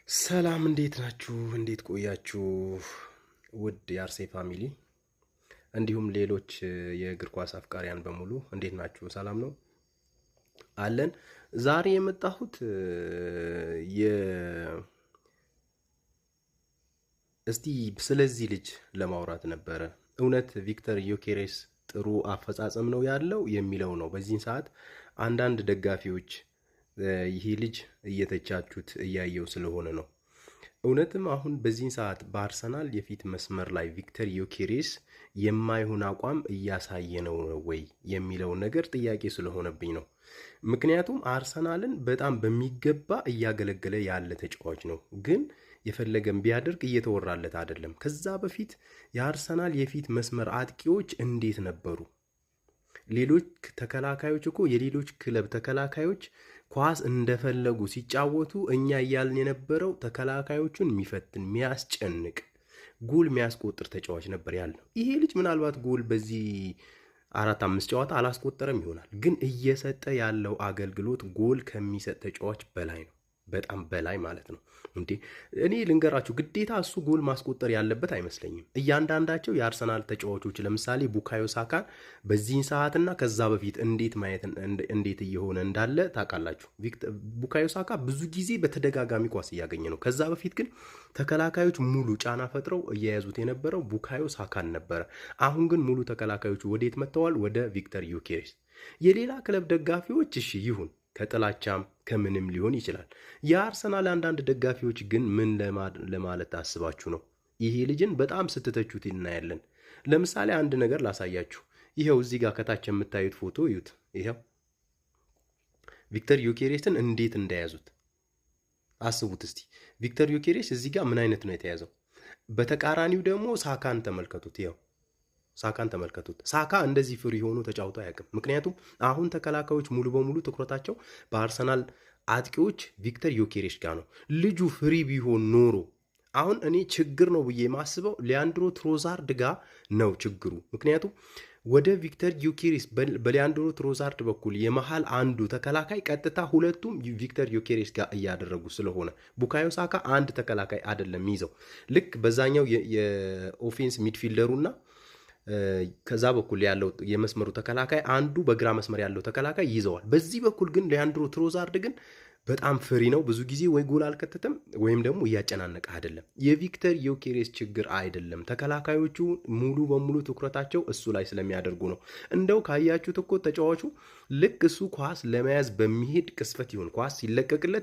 ሰላም እንዴት ናችሁ? እንዴት ቆያችሁ? ውድ የአርሴ ፋሚሊ እንዲሁም ሌሎች የእግር ኳስ አፍቃሪያን በሙሉ እንዴት ናችሁ? ሰላም ነው አለን። ዛሬ የመጣሁት እስቲ ስለዚህ ልጅ ለማውራት ነበረ። እውነት ቪክተር ዮኬሬስ ጥሩ አፈጻጸም ነው ያለው የሚለው ነው። በዚህን ሰዓት አንዳንድ ደጋፊዎች ይሄ ልጅ እየተቻቹት እያየው ስለሆነ ነው። እውነትም አሁን በዚህን ሰዓት በአርሰናል የፊት መስመር ላይ ቪክተር ዮኬሬስ የማይሆን አቋም እያሳየ ነው ወይ የሚለው ነገር ጥያቄ ስለሆነብኝ ነው። ምክንያቱም አርሰናልን በጣም በሚገባ እያገለገለ ያለ ተጫዋች ነው፣ ግን የፈለገም ቢያደርግ እየተወራለት አይደለም። ከዛ በፊት የአርሰናል የፊት መስመር አጥቂዎች እንዴት ነበሩ? ሌሎች ተከላካዮች እኮ የሌሎች ክለብ ተከላካዮች ኳስ እንደፈለጉ ሲጫወቱ እኛ እያልን የነበረው ተከላካዮቹን የሚፈትን የሚያስጨንቅ ጎል የሚያስቆጥር ተጫዋች ነበር ያለው። ይሄ ልጅ ምናልባት ጎል በዚህ 4-5 ጨዋታ አላስቆጠረም ይሆናል፣ ግን እየሰጠ ያለው አገልግሎት ጎል ከሚሰጥ ተጫዋች በላይ ነው። በጣም በላይ ማለት ነው። እንዴ እኔ ልንገራችሁ፣ ግዴታ እሱ ጎል ማስቆጠር ያለበት አይመስለኝም። እያንዳንዳቸው የአርሰናል ተጫዋቾች ለምሳሌ ቡካዮ ሳካን በዚህን ሰዓትና ከዛ በፊት እንዴት ማየት እንዴት እየሆነ እንዳለ ታውቃላችሁ። ቡካዮ ሳካ ብዙ ጊዜ በተደጋጋሚ ኳስ እያገኘ ነው። ከዛ በፊት ግን ተከላካዮች ሙሉ ጫና ፈጥረው እየያዙት የነበረው ቡካዮ ሳካን ነበረ። አሁን ግን ሙሉ ተከላካዮቹ ወዴት መጥተዋል? ወደ ቪክተር ዮኬሬስ። የሌላ ክለብ ደጋፊዎች እሺ ይሁን ከጥላቻም ከምንም ሊሆን ይችላል። የአርሰናል አንዳንድ ደጋፊዎች ግን ምን ለማለት አስባችሁ ነው? ይሄ ልጅን በጣም ስትተቹት እናያለን። ለምሳሌ አንድ ነገር ላሳያችሁ። ይሄው እዚህ ጋር ከታች የምታዩት ፎቶ እዩት። ይሄው ቪክተር ዮኬሬስን እንዴት እንደያዙት አስቡት እስቲ። ቪክተር ዮኬሬስ እዚህ ጋር ምን አይነት ነው የተያዘው? በተቃራኒው ደግሞ ሳካን ተመልከቱት። ይሄው ሳካን ተመልከቱት። ሳካ እንደዚህ ፍሪ ሆኖ ተጫውቶ አያውቅም። ምክንያቱም አሁን ተከላካዮች ሙሉ በሙሉ ትኩረታቸው በአርሰናል አጥቂዎች ቪክተር ዮኬሬስ ጋር ነው። ልጁ ፍሪ ቢሆን ኖሮ አሁን እኔ ችግር ነው ብዬ የማስበው ሊያንድሮ ትሮዛርድ ጋር ነው ችግሩ። ምክንያቱም ወደ ቪክተር ዮኬሬስ በሊያንድሮ ትሮዛርድ በኩል የመሃል አንዱ ተከላካይ ቀጥታ ሁለቱም ቪክተር ዮኬሬስ ጋር እያደረጉ ስለሆነ ቡካዮ ሳካ አንድ ተከላካይ አይደለም ይዘው ልክ በዛኛው የኦፌንስ ሚድፊልደሩና ከዛ በኩል ያለው የመስመሩ ተከላካይ አንዱ በግራ መስመር ያለው ተከላካይ ይዘዋል። በዚህ በኩል ግን ሊያንድሮ ትሮዛርድ ግን በጣም ፍሪ ነው። ብዙ ጊዜ ወይ ጎል አልከተተም ወይም ደግሞ እያጨናነቀ አይደለም። የቪክተር ዮኬሬስ ችግር አይደለም። ተከላካዮቹ ሙሉ በሙሉ ትኩረታቸው እሱ ላይ ስለሚያደርጉ ነው። እንደው ካያችሁት እኮ ተጫዋቹ ልክ እሱ ኳስ ለመያዝ በሚሄድ ቅስፈት ይሆን ኳስ ሲለቀቅለት